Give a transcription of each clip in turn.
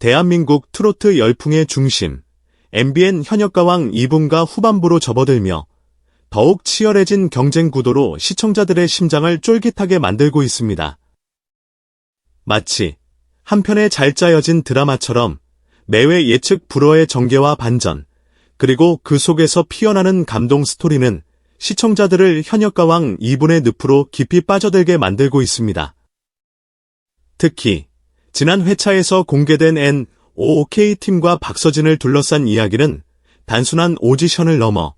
대한민국 트로트 열풍의 중심, MBN 현역가왕 2분가 후반부로 접어들며 더욱 치열해진 경쟁 구도로 시청자들의 심장을 쫄깃하게 만들고 있습니다. 마치 한 편의 잘 짜여진 드라마처럼 매회 예측 불허의 전개와 반전, 그리고 그 속에서 피어나는 감동 스토리는 시청자들을 현역가왕 2분의 늪으로 깊이 빠져들게 만들고 있습니다. 특히 지난 회차에서 공개된 NOK팀과 박서진을 둘러싼 이야기는 단순한 오디션을 넘어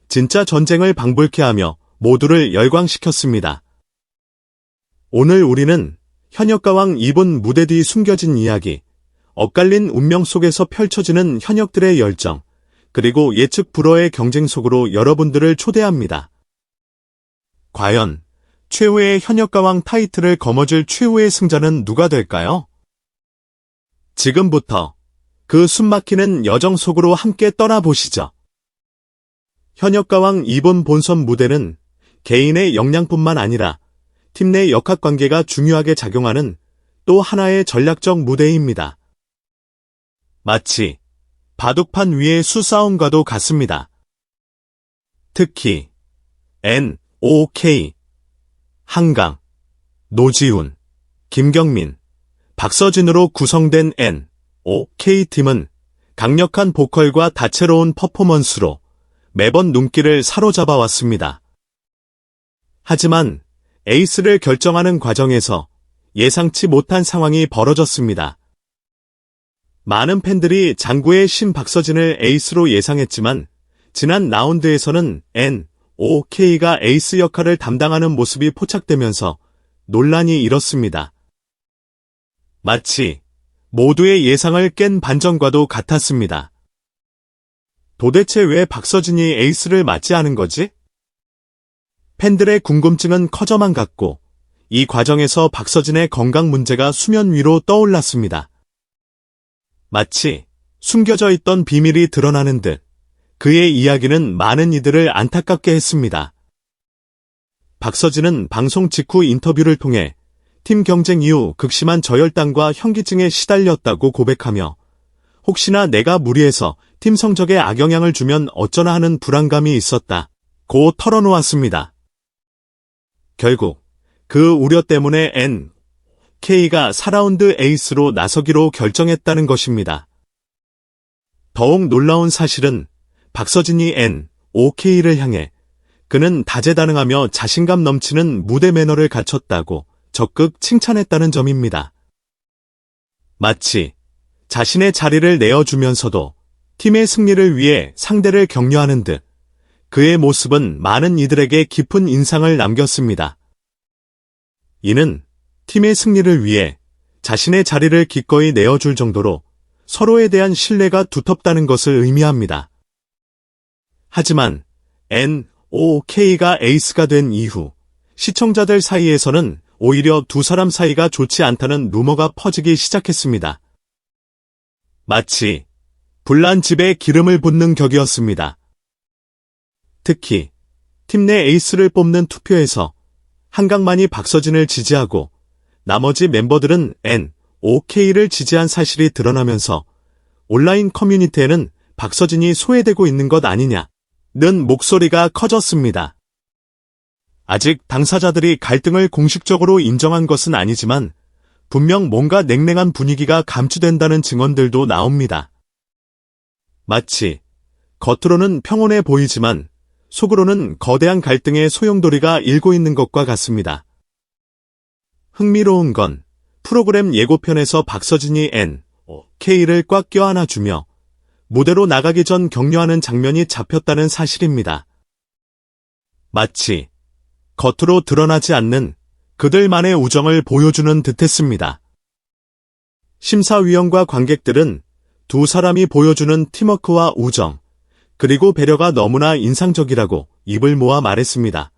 진짜 전쟁을 방불케 하며 모두를 열광시켰습니다. 오늘 우리는 현역가왕 2분 무대 뒤 숨겨진 이야기, 엇갈린 운명 속에서 펼쳐지는 현역들의 열정, 그리고 예측 불허의 경쟁 속으로 여러분들을 초대합니다. 과연 최후의 현역가왕 타이틀을 거머쥘 최후의 승자는 누가 될까요? 지금부터 그 숨막히는 여정 속으로 함께 떠나보시죠. 현역가왕 2분 본선 무대는 개인의 역량뿐만 아니라 팀 내 역학관계가 중요하게 작용하는 또 하나의 전략적 무대입니다. 마치 바둑판 위의 수싸움과도 같습니다. 특히 NOK, 한강, 노지훈, 김경민, 박서진으로 구성된 NOK팀은 강력한 보컬과 다채로운 퍼포먼스로 매번 눈길을 사로잡아 왔습니다. 하지만 에이스를 결정하는 과정에서 예상치 못한 상황이 벌어졌습니다. 많은 팬들이 장구의 신 박서진을 에이스로 예상했지만 지난 라운드에서는 NOK가 에이스 역할을 담당하는 모습이 포착되면서 논란이 일었습니다. 마치 모두의 예상을 깬 반전과도 같았습니다. 도대체 왜 박서진이 에이스를 맡지 않은 거지? 팬들의 궁금증은 커져만 갔고 이 과정에서 박서진의 건강 문제가 수면 위로 떠올랐습니다. 마치 숨겨져 있던 비밀이 드러나는 듯 그의 이야기는 많은 이들을 안타깝게 했습니다. 박서진은 방송 직후 인터뷰를 통해 팀 경쟁 이후 극심한 저혈당과 현기증에 시달렸다고 고백하며 혹시나 내가 무리해서 팀 성적에 악영향을 주면 어쩌나 하는 불안감이 있었다고 털어놓았습니다. 결국 그 우려 때문에 NK가 4라운드 에이스로 나서기로 결정했다는 것입니다. 더욱 놀라운 사실은 박서진이 NOK를 향해 그는 다재다능하며 자신감 넘치는 무대 매너를 갖췄다고 적극 칭찬했다는 점입니다. 마치 자신의 자리를 내어주면서도 팀의 승리를 위해 상대를 격려하는 듯 그의 모습은 많은 이들에게 깊은 인상을 남겼습니다. 이는 팀의 승리를 위해 자신의 자리를 기꺼이 내어줄 정도로 서로에 대한 신뢰가 두텁다는 것을 의미합니다. 하지만 NOK가 에이스가 된 이후 시청자들 사이에서는 오히려 두 사람 사이가 좋지 않다는 루머가 퍼지기 시작했습니다. 마치 불난 집에 기름을 붓는 격이었습니다. 특히 팀 내 에이스를 뽑는 투표에서 한강만이 박서진을 지지하고 나머지 멤버들은 NOK를 지지한 사실이 드러나면서 온라인 커뮤니티에는 박서진이 소외되고 있는 것 아니냐는 목소리가 커졌습니다. 아직 당사자들이 갈등을 공식적으로 인정한 것은 아니지만 분명 뭔가 냉랭한 분위기가 감추된다는 증언들도 나옵니다. 마치 겉으로는 평온해 보이지만 속으로는 거대한 갈등의 소용돌이가 일고 있는 것과 같습니다. 흥미로운 건 프로그램 예고편에서 박서진이 NOK를 꽉 껴안아주며 무대로 나가기 전 격려하는 장면이 잡혔다는 사실입니다. 마치 겉으로 드러나지 않는 그들만의 우정을 보여주는 듯했습니다. 심사위원과 관객들은 두 사람이 보여주는 팀워크와 우정, 그리고 배려가 너무나 인상적이라고 입을 모아 말했습니다.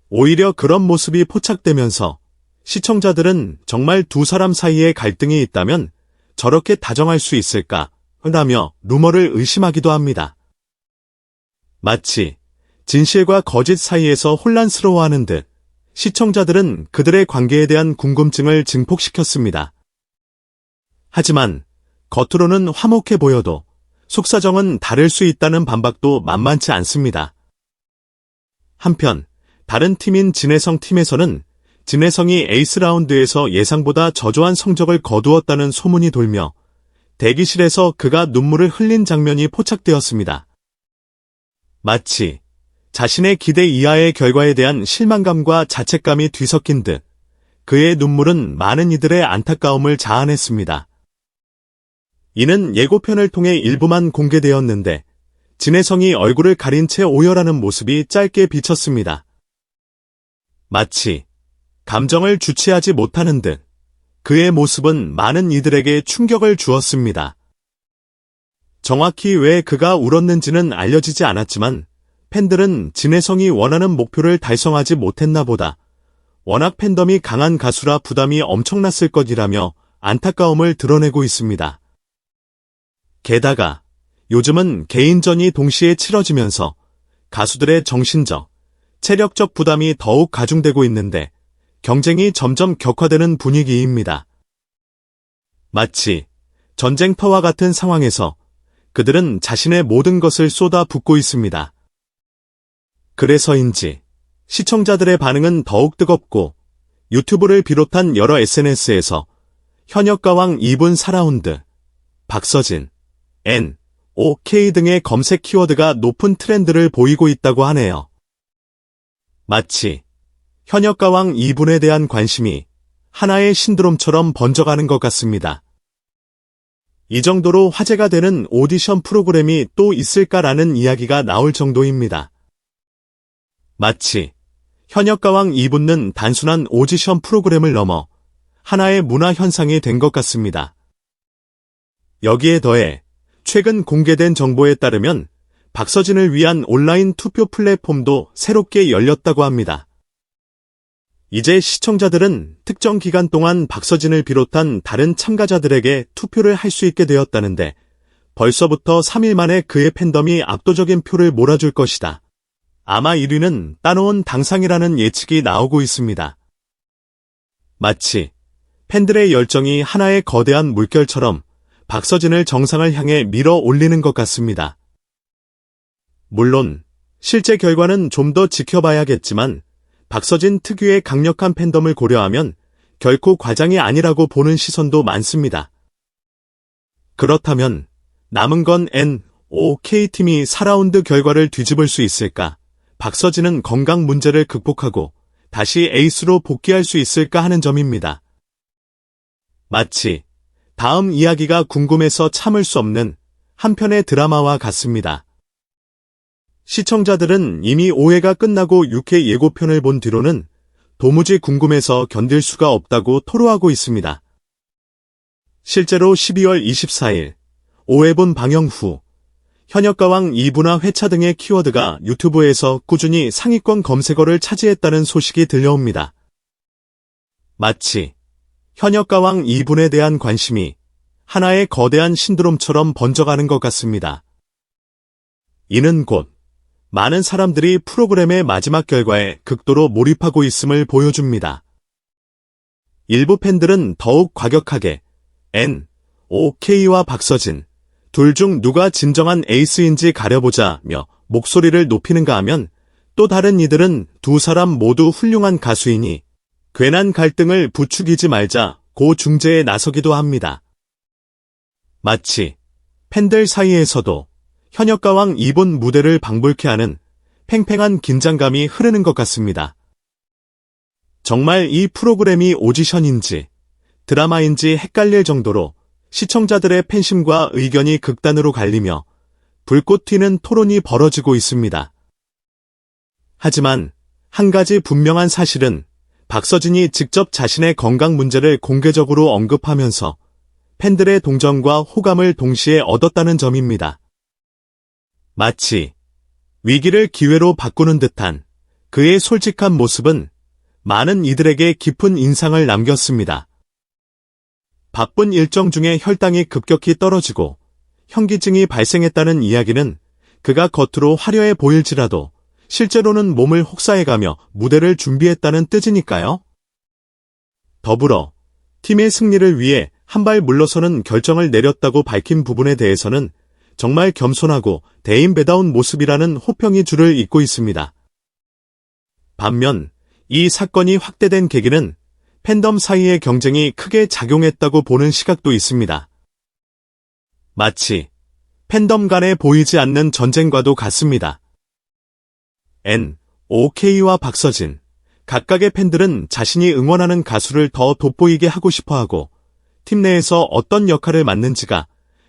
오히려 그런 모습이 포착되면서 시청자들은 정말 두 사람 사이에 갈등이 있다면 저렇게 다정할 수 있을까? 라며 루머를 의심하기도 합니다. 마치 진실과 거짓 사이에서 혼란스러워하는 듯 시청자들은 그들의 관계에 대한 궁금증을 증폭시켰습니다. 하지만 겉으로는 화목해 보여도 속사정은 다를 수 있다는 반박도 만만치 않습니다. 한편 다른 팀인 진해성 팀에서는 진해성이 에이스 라운드에서 예상보다 저조한 성적을 거두었다는 소문이 돌며 대기실에서 그가 눈물을 흘린 장면이 포착되었습니다. 마치 자신의 기대 이하의 결과에 대한 실망감과 자책감이 뒤섞인 듯 그의 눈물은 많은 이들의 안타까움을 자아냈습니다. 이는 예고편을 통해 일부만 공개되었는데 진해성이 얼굴을 가린 채 오열하는 모습이 짧게 비쳤습니다. 마치 감정을 주체하지 못하는 듯 그의 모습은 많은 이들에게 충격을 주었습니다. 정확히 왜 그가 울었는지는 알려지지 않았지만 팬들은 진해성이 원하는 목표를 달성하지 못했나 보다. 워낙 팬덤이 강한 가수라 부담이 엄청났을 것이라며 안타까움을 드러내고 있습니다. 게다가 요즘은 개인전이 동시에 치러지면서 가수들의 정신적, 체력적 부담이 더욱 가중되고 있는데 경쟁이 점점 격화되는 분위기입니다. 마치 전쟁터와 같은 상황에서 그들은 자신의 모든 것을 쏟아붓고 있습니다. 그래서인지 시청자들의 반응은 더욱 뜨겁고 유튜브를 비롯한 여러 SNS에서 현역가왕 2분 4라운드, 박서진, N.O.K 등의 검색 키워드가 높은 트렌드를 보이고 있다고 하네요. 마치 현역가왕 2분에 대한 관심이 하나의 신드롬처럼 번져가는 것 같습니다. 이 정도로 화제가 되는 오디션 프로그램이 또 있을까라는 이야기가 나올 정도입니다. 마치 현역가왕 2분은 단순한 오디션 프로그램을 넘어 하나의 문화 현상이 된 것 같습니다. 여기에 더해 최근 공개된 정보에 따르면 박서진을 위한 온라인 투표 플랫폼도 새롭게 열렸다고 합니다. 이제 시청자들은 특정 기간 동안 박서진을 비롯한 다른 참가자들에게 투표를 할 수 있게 되었다는데 벌써부터 3일 만에 그의 팬덤이 압도적인 표를 몰아줄 것이다. 아마 1위는 따놓은 당상이라는 예측이 나오고 있습니다. 마치 팬들의 열정이 하나의 거대한 물결처럼 박서진을 정상을 향해 밀어 올리는 것 같습니다. 물론 실제 결과는 좀 더 지켜봐야겠지만 박서진 특유의 강력한 팬덤을 고려하면 결코 과장이 아니라고 보는 시선도 많습니다. 그렇다면 남은 건 N.O.K 팀이 4라운드 결과를 뒤집을 수 있을까? 박서진은 건강 문제를 극복하고 다시 에이스로 복귀할 수 있을까 하는 점입니다. 마치 다음 이야기가 궁금해서 참을 수 없는 한편의 드라마와 같습니다. 시청자들은 이미 5회가 끝나고 6회 예고편을 본 뒤로는 도무지 궁금해서 견딜 수가 없다고 토로하고 있습니다. 실제로 12월 24일 5회분 방영 후 현역가왕 2부나 회차 등의 키워드가 유튜브에서 꾸준히 상위권 검색어를 차지했다는 소식이 들려옵니다. 마치 현역가왕 2분에 대한 관심이 하나의 거대한 신드롬처럼 번져가는 것 같습니다. 이는 곧 많은 사람들이 프로그램의 마지막 결과에 극도로 몰입하고 있음을 보여줍니다. 일부 팬들은 더욱 과격하게 N.O.K와 박서진 둘 중 누가 진정한 에이스인지 가려보자며 목소리를 높이는가 하면 또 다른 이들은 두 사람 모두 훌륭한 가수이니 괜한 갈등을 부추기지 말자 고 중재에 나서기도 합니다. 마치 팬들 사이에서도 현역가왕 2분 무대를 방불케 하는 팽팽한 긴장감이 흐르는 것 같습니다. 정말 이 프로그램이 오디션인지 드라마인지 헷갈릴 정도로 시청자들의 팬심과 의견이 극단으로 갈리며 불꽃 튀는 토론이 벌어지고 있습니다. 하지만 한 가지 분명한 사실은 박서진이 직접 자신의 건강 문제를 공개적으로 언급하면서 팬들의 동정과 호감을 동시에 얻었다는 점입니다. 마치 위기를 기회로 바꾸는 듯한 그의 솔직한 모습은 많은 이들에게 깊은 인상을 남겼습니다. 바쁜 일정 중에 혈당이 급격히 떨어지고 현기증이 발생했다는 이야기는 그가 겉으로 화려해 보일지라도 실제로는 몸을 혹사해가며 무대를 준비했다는 뜻이니까요. 더불어 팀의 승리를 위해 한 발 물러서는 결정을 내렸다고 밝힌 부분에 대해서는 정말 겸손하고 대인배다운 모습이라는 호평이 줄을 잇고 있습니다. 반면 이 사건이 확대된 계기는 팬덤 사이의 경쟁이 크게 작용했다고 보는 시각도 있습니다. 마치 팬덤 간에 보이지 않는 전쟁과도 같습니다. NOK와 박서진, 각각의 팬들은 자신이 응원하는 가수를 더 돋보이게 하고 싶어하고 팀 내에서 어떤 역할을 맡는지가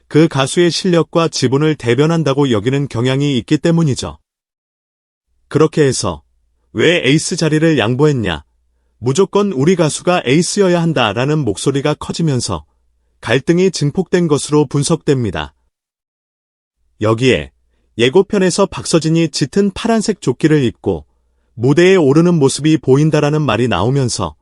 그 가수의 실력과 지분을 대변한다고 여기는 경향이 있기 때문이죠. 그렇게 해서 왜 에이스 자리를 양보했냐, 무조건 우리 가수가 에이스여야 한다라는 목소리가 커지면서 갈등이 증폭된 것으로 분석됩니다. 여기에 예고편에서 박서진이 짙은 파란색 조끼를 입고 무대에 오르는 모습이 보인다라는 말이 나오면서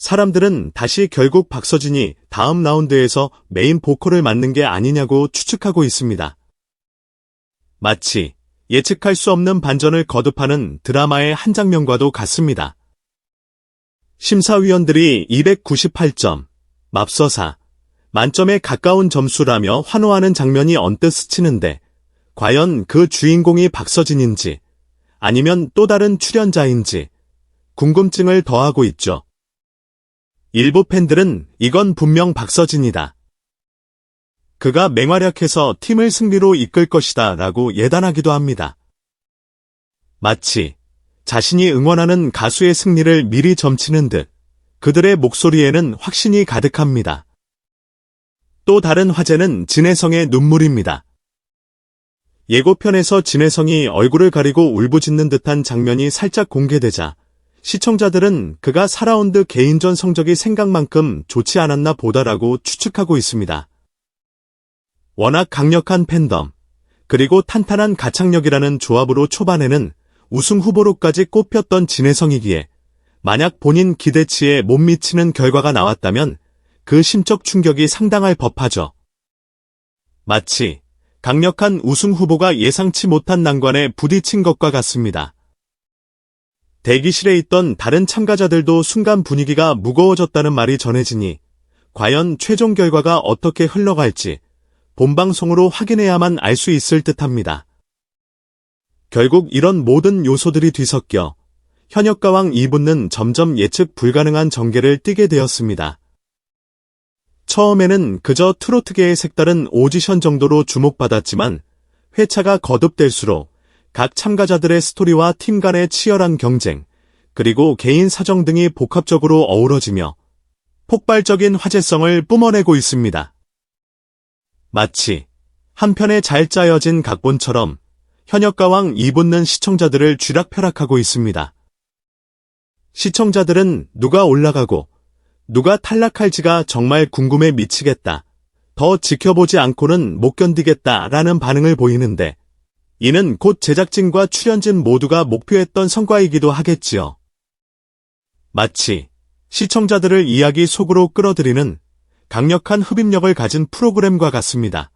사람들은 다시 결국 박서진이 다음 라운드에서 메인 보컬을 맡는 게 아니냐고 추측하고 있습니다. 마치 예측할 수 없는 반전을 거듭하는 드라마의 한 장면과도 같습니다. 심사위원들이 298점, 맙서사, 만점에 가까운 점수라며 환호하는 장면이 언뜻 스치는데 과연 그 주인공이 박서진인지 아니면 또 다른 출연자인지 궁금증을 더하고 있죠. 일부 팬들은 이건 분명 박서진이다. 그가 맹활약해서 팀을 승리로 이끌 것이다 라고 예단하기도 합니다. 마치 자신이 응원하는 가수의 승리를 미리 점치는 듯 그들의 목소리에는 확신이 가득합니다. 또 다른 화제는 진혜성의 눈물입니다. 예고편에서 진혜성이 얼굴을 가리고 울부짖는 듯한 장면이 살짝 공개되자 시청자들은 그가 4라운드 개인전 성적이 생각만큼 좋지 않았나 보다라고 추측하고 있습니다. 워낙 강력한 팬덤, 그리고 탄탄한 가창력이라는 조합으로 초반에는 우승 후보로까지 꼽혔던 진혜성이기에 만약 본인 기대치에 못 미치는 결과가 나왔다면 그 심적 충격이 상당할 법하죠. 마치 강력한 우승 후보가 예상치 못한 난관에 부딪힌 것과 같습니다. 대기실에 있던 다른 참가자들도 순간 분위기가 무거워졌다는 말이 전해지니 과연 최종 결과가 어떻게 흘러갈지 본방송으로 확인해야만 알 수 있을 듯합니다. 결국 이런 모든 요소들이 뒤섞여 현역가왕 2부는 점점 예측 불가능한 전개를 띠게 되었습니다. 처음에는 그저 트로트계의 색다른 오디션 정도로 주목받았지만 회차가 거듭될수록 각 참가자들의 스토리와 팀 간의 치열한 경쟁, 그리고 개인 사정 등이 복합적으로 어우러지며 폭발적인 화제성을 뿜어내고 있습니다. 마치 한 편의 잘 짜여진 각본처럼 현역가왕 2부는 시청자들을 쥐락펴락하고 있습니다. 시청자들은 누가 올라가고 누가 탈락할지가 정말 궁금해 미치겠다, 더 지켜보지 않고는 못 견디겠다라는 반응을 보이는데 이는 곧 제작진과 출연진 모두가 목표했던 성과이기도 하겠지요. 마치 시청자들을 이야기 속으로 끌어들이는 강력한 흡입력을 가진 프로그램과 같습니다.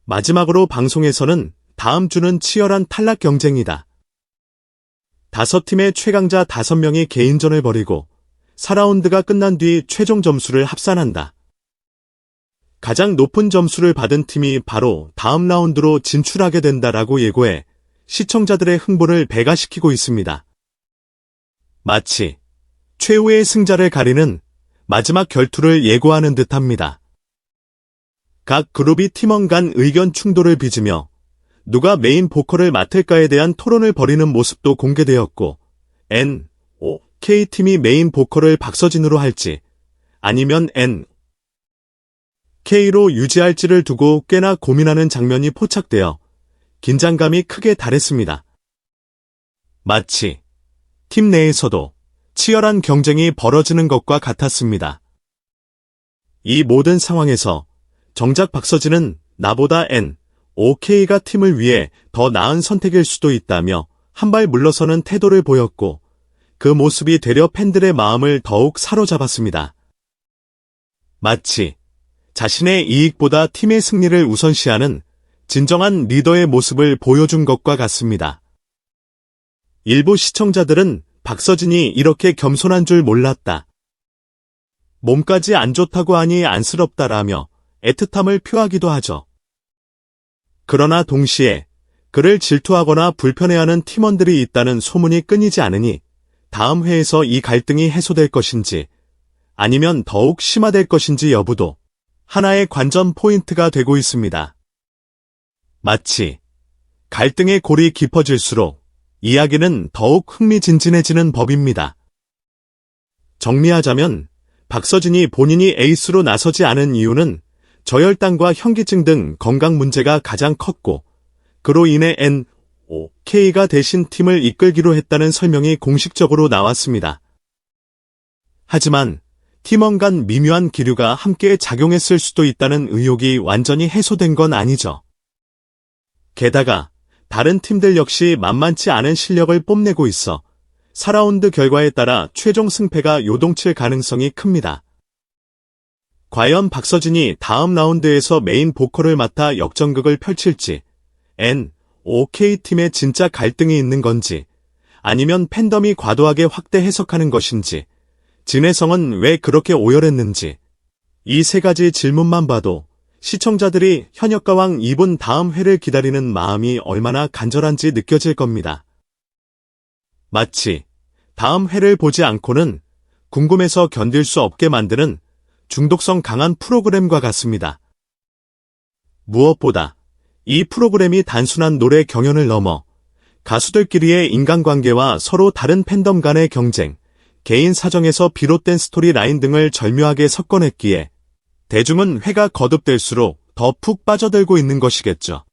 마지막으로 방송에서는 다음 주는 치열한 탈락 경쟁이다. 5팀의 최강자 5명이 개인전을 벌이고 4라운드가 끝난 뒤 최종 점수를 합산한다. 가장 높은 점수를 받은 팀이 바로 다음 라운드로 진출하게 된다라고 예고해 시청자들의 흥분을 배가시키고 있습니다. 마치 최후의 승자를 가리는 마지막 결투를 예고하는 듯합니다. 각 그룹이 팀원 간 의견 충돌을 빚으며 누가 메인 보컬을 맡을까에 대한 토론을 벌이는 모습도 공개되었고 NOK팀이 메인 보컬을 박서진으로 할지 아니면 NK로 유지할지를 두고 꽤나 고민하는 장면이 포착되어 긴장감이 크게 달했습니다. 마치 팀 내에서도 치열한 경쟁이 벌어지는 것과 같았습니다. 이 모든 상황에서 정작 박서진은 나보다 NOK가 팀을 위해 더 나은 선택일 수도 있다며 한 발 물러서는 태도를 보였고 그 모습이 되려 팬들의 마음을 더욱 사로잡았습니다. 마치 자신의 이익보다 팀의 승리를 우선시하는 진정한 리더의 모습을 보여준 것과 같습니다. 일부 시청자들은 박서진이 이렇게 겸손한 줄 몰랐다, 몸까지 안 좋다고 하니 안쓰럽다라며 애틋함을 표하기도 하죠. 그러나 동시에 그를 질투하거나 불편해하는 팀원들이 있다는 소문이 끊이지 않으니 다음 회에서 이 갈등이 해소될 것인지 아니면 더욱 심화될 것인지 여부도 하나의 관전 포인트가 되고 있습니다. 마치 갈등의 골이 깊어질수록 이야기는 더욱 흥미진진해지는 법입니다. 정리하자면 박서진이 본인이 에이스로 나서지 않은 이유는 저혈당과 현기증 등 건강 문제가 가장 컸고 그로 인해 NOK가 대신 팀을 이끌기로 했다는 설명이 공식적으로 나왔습니다. 하지만 팀원 간 미묘한 기류가 함께 작용했을 수도 있다는 의혹이 완전히 해소된 건 아니죠. 게다가 다른 팀들 역시 만만치 않은 실력을 뽐내고 있어 4라운드 결과에 따라 최종 승패가 요동칠 가능성이 큽니다. 과연 박서진이 다음 라운드에서 메인 보컬을 맡아 역전극을 펼칠지, NOK팀에 진짜 갈등이 있는 건지, 아니면 팬덤이 과도하게 확대 해석하는 것인지, 진해성은 왜 그렇게 오열했는지, 이 세 가지 질문만 봐도 시청자들이 현역가왕 2분 다음 회를 기다리는 마음이 얼마나 간절한지 느껴질 겁니다. 마치 다음 회를 보지 않고는 궁금해서 견딜 수 없게 만드는 중독성 강한 프로그램과 같습니다. 무엇보다 이 프로그램이 단순한 노래 경연을 넘어 가수들끼리의 인간관계와 서로 다른 팬덤 간의 경쟁, 개인 사정에서 비롯된 스토리라인 등을 절묘하게 섞어냈기에 대중은 회가 거듭될수록 더 푹 빠져들고 있는 것이겠죠.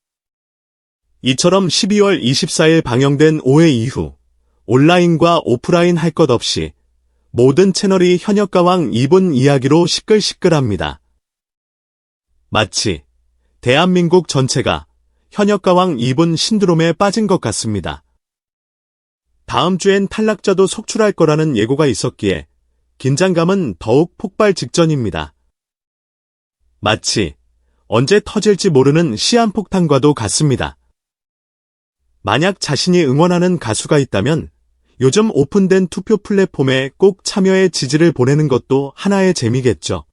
이처럼 12월 24일 방영된 5회 이후 온라인과 오프라인 할 것 없이 모든 채널이 현역가왕 2분 이야기로 시끌시끌합니다. 마치 대한민국 전체가 현역가왕 2분 신드롬에 빠진 것 같습니다. 다음 주엔 탈락자도 속출할 거라는 예고가 있었기에 긴장감은 더욱 폭발 직전입니다. 마치 언제 터질지 모르는 시한폭탄과도 같습니다. 만약 자신이 응원하는 가수가 있다면 요즘 오픈된 투표 플랫폼에 꼭 참여의 지지를 보내는 것도 하나의 재미겠죠.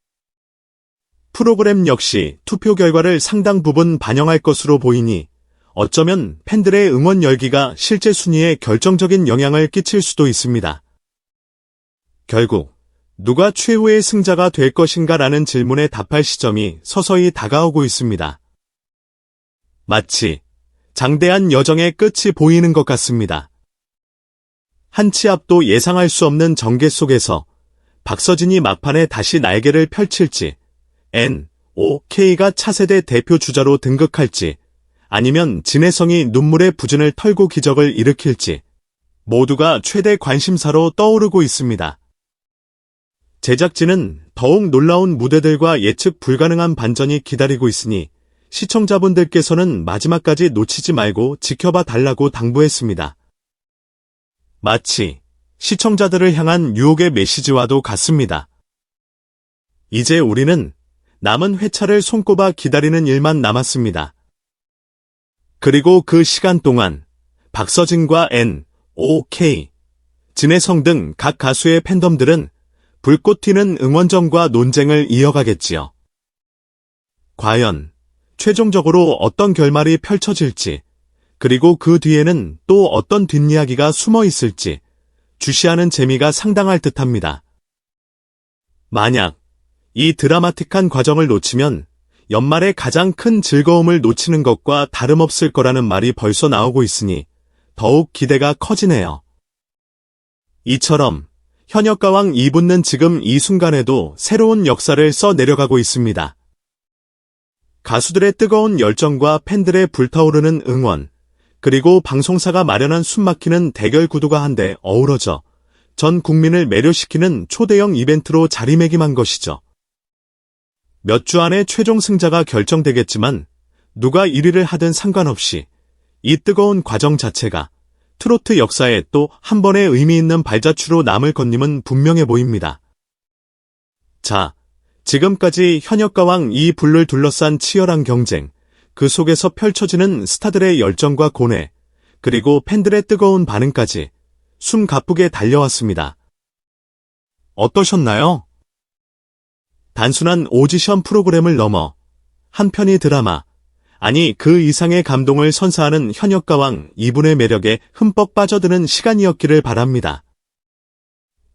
프로그램 역시 투표 결과를 상당 부분 반영할 것으로 보이니 어쩌면 팬들의 응원 열기가 실제 순위에 결정적인 영향을 끼칠 수도 있습니다. 결국 누가 최후의 승자가 될 것인가라는 질문에 답할 시점이 서서히 다가오고 있습니다. 마치 장대한 여정의 끝이 보이는 것 같습니다. 한 치 앞도 예상할 수 없는 전개 속에서 박서진이 막판에 다시 날개를 펼칠지, NOK가 차세대 대표 주자로 등극할지, 아니면 진해성이 눈물의 부진을 털고 기적을 일으킬지, 모두가 최대 관심사로 떠오르고 있습니다. 제작진은 더욱 놀라운 무대들과 예측 불가능한 반전이 기다리고 있으니 시청자분들께서는 마지막까지 놓치지 말고 지켜봐 달라고 당부했습니다. 마치 시청자들을 향한 유혹의 메시지와도 같습니다. 이제 우리는 남은 회차를 손꼽아 기다리는 일만 남았습니다. 그리고 그 시간 동안 박서진과 NOK, 진해성 등 각 가수의 팬덤들은 불꽃 튀는 응원전과 논쟁을 이어가겠지요. 과연 최종적으로 어떤 결말이 펼쳐질지, 그리고 그 뒤에는 또 어떤 뒷이야기가 숨어 있을지 주시하는 재미가 상당할 듯합니다. 만약 이 드라마틱한 과정을 놓치면 연말에 가장 큰 즐거움을 놓치는 것과 다름없을 거라는 말이 벌써 나오고 있으니 더욱 기대가 커지네요. 이처럼 현역가왕 2분은 지금 이 순간에도 새로운 역사를 써 내려가고 있습니다. 가수들의 뜨거운 열정과 팬들의 불타오르는 응원, 그리고 방송사가 마련한 숨막히는 대결 구도가 한데 어우러져 전 국민을 매료시키는 초대형 이벤트로 자리매김한 것이죠. 몇 주 안에 최종 승자가 결정되겠지만 누가 1위를 하든 상관없이 이 뜨거운 과정 자체가 트로트 역사에 또 한 번의 의미 있는 발자취로 남을 것임은 분명해 보입니다. 자, 지금까지 현역가왕 2분을 둘러싼 치열한 경쟁, 그 속에서 펼쳐지는 스타들의 열정과 고뇌, 그리고 팬들의 뜨거운 반응까지 숨가쁘게 달려왔습니다. 어떠셨나요? 단순한 오디션 프로그램을 넘어 한 편의 드라마, 아니 그 이상의 감동을 선사하는 현역가왕 이분의 매력에 흠뻑 빠져드는 시간이었기를 바랍니다.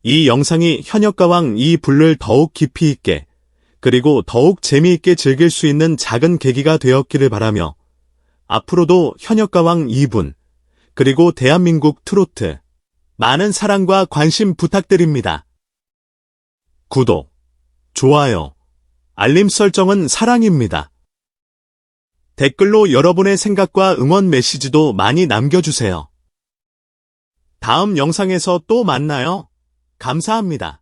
이 영상이 현역가왕 이분을 더욱 깊이 있게 그리고 더욱 재미있게 즐길 수 있는 작은 계기가 되었기를 바라며 앞으로도 현역가왕 이분 그리고 대한민국 트로트 많은 사랑과 관심 부탁드립니다. 구독, 좋아요, 알림 설정은 사랑입니다. 댓글로 여러분의 생각과 응원 메시지도 많이 남겨주세요. 다음 영상에서 또 만나요. 감사합니다.